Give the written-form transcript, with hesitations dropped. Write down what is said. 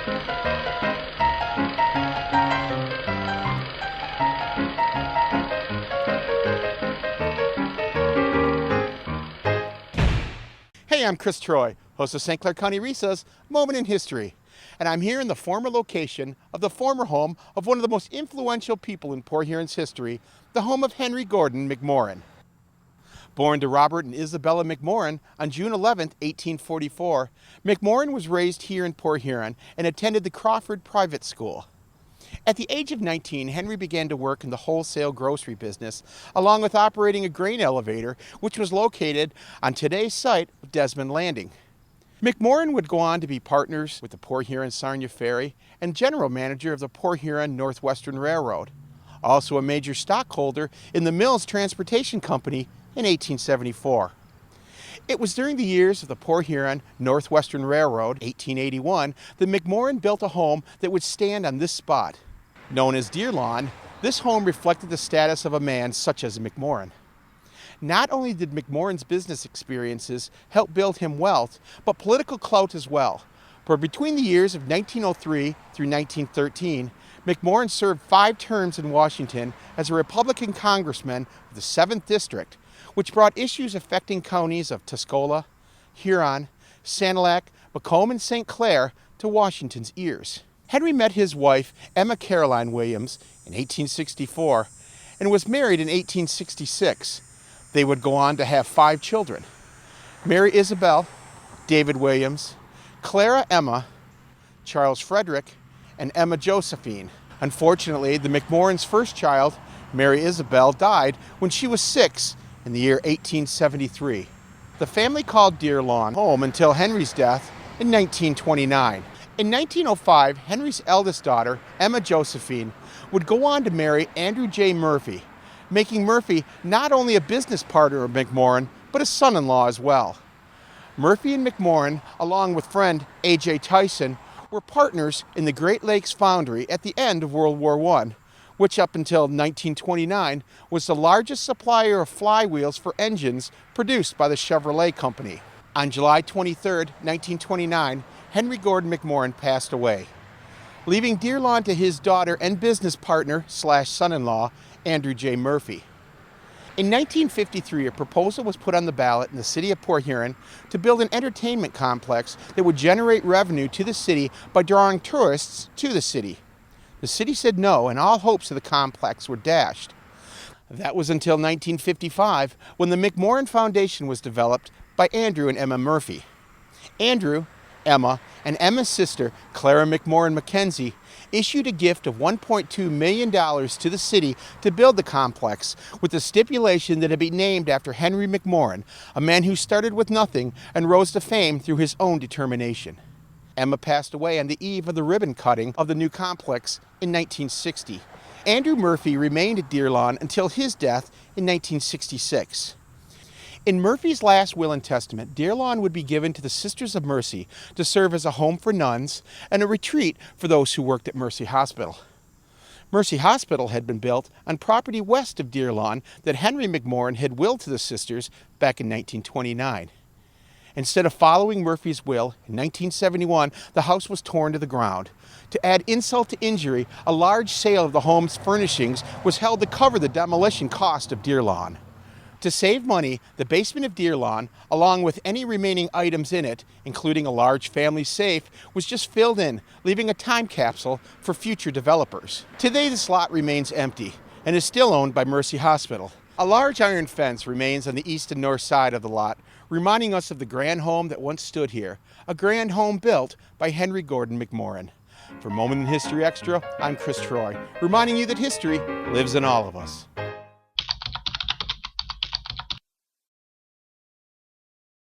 Hey, I'm Chris Troy, host of St. Clair County RESA's Moment in History, and I'm here in the former location of the former home of one of the most influential people in Port Huron's history, the home of Henry Gordon McMorran. Born to Robert and Isabella McMorran on June 11, 1844, McMorran was raised here in Port Huron and attended the Crawford Private School. At the age of 19, Henry began to work in the wholesale grocery business, along with operating a grain elevator, which was located on today's site of Desmond Landing. McMorran would go on to be partners with the Port Huron-Sarnia Ferry and general manager of the Port Huron Northwestern Railroad, also a major stockholder in the Mills Transportation Company in 1874. It was during the years of the Port Huron Northwestern Railroad, 1881, that McMorran built a home that would stand on this spot. Known as Deer Lawn, this home reflected the status of a man such as McMorran. Not only did McMorran's business experiences help build him wealth, but political clout as well. For between the years of 1903 through 1913, McMorran served 5 terms in Washington as a Republican congressman of the 7th District, which brought issues affecting counties of Tuscola, Huron, Sanilac, Macomb, and St. Clair to Washington's ears. Henry met his wife, Emma Caroline Williams, in 1864 and was married in 1866. They would go on to have 5 children: Mary Isabel, David Williams, Clara Emma, Charles Frederick, and Emma Josephine. Unfortunately, the McMorrans' first child, Mary Isabel, died when she was 6 in the year 1873. The family called Deer Lawn home until Henry's death in 1929. In 1905, Henry's eldest daughter, Emma Josephine, would go on to marry Andrew J. Murphy, making Murphy not only a business partner of McMorran, but a son-in-law as well. Murphy and McMorran, along with friend A.J. Tyson, were partners in the Great Lakes Foundry at the end of World War I, which up until 1929 was the largest supplier of flywheels for engines produced by the Chevrolet Company. On July 23, 1929, Henry Gordon McMorran passed away, leaving Deer Lawn to his daughter and business partner / son-in-law, Andrew J. Murphy. In 1953, a proposal was put on the ballot in the city of Port Huron to build an entertainment complex that would generate revenue to the city by drawing tourists to the city. The city said no, and all hopes of the complex were dashed. That was until 1955, when the McMorran Foundation was developed by Andrew and Emma Murphy. Andrew, Emma, and Emma's sister, Clara McMorran Mackenzie, issued a gift of $1.2 million to the city to build the complex, with the stipulation that it be named after Henry McMorran, a man who started with nothing and rose to fame through his own determination. Emma passed away on the eve of the ribbon cutting of the new complex in 1960. Andrew Murphy remained at Deer Lawn until his death in 1966. In Murphy's last will and testament, Deer Lawn would be given to the Sisters of Mercy to serve as a home for nuns and a retreat for those who worked at Mercy Hospital. Mercy Hospital had been built on property west of Deer Lawn that Henry McMorran had willed to the sisters back in 1929. Instead of following Murphy's will, in 1971, the house was torn to the ground. To add insult to injury, a large sale of the home's furnishings was held to cover the demolition cost of Deer Lawn. To save money, the basement of Deer Lawn, along with any remaining items in it, including a large family safe, was just filled in, leaving a time capsule for future developers. Today, this lot remains empty and is still owned by Mercy Hospital. A large iron fence remains on the east and north side of the lot, reminding us of the grand home that once stood here, a grand home built by Henry Gordon McMorran. For Moment in History Extra, I'm Chris Troy, reminding you that history lives in all of us.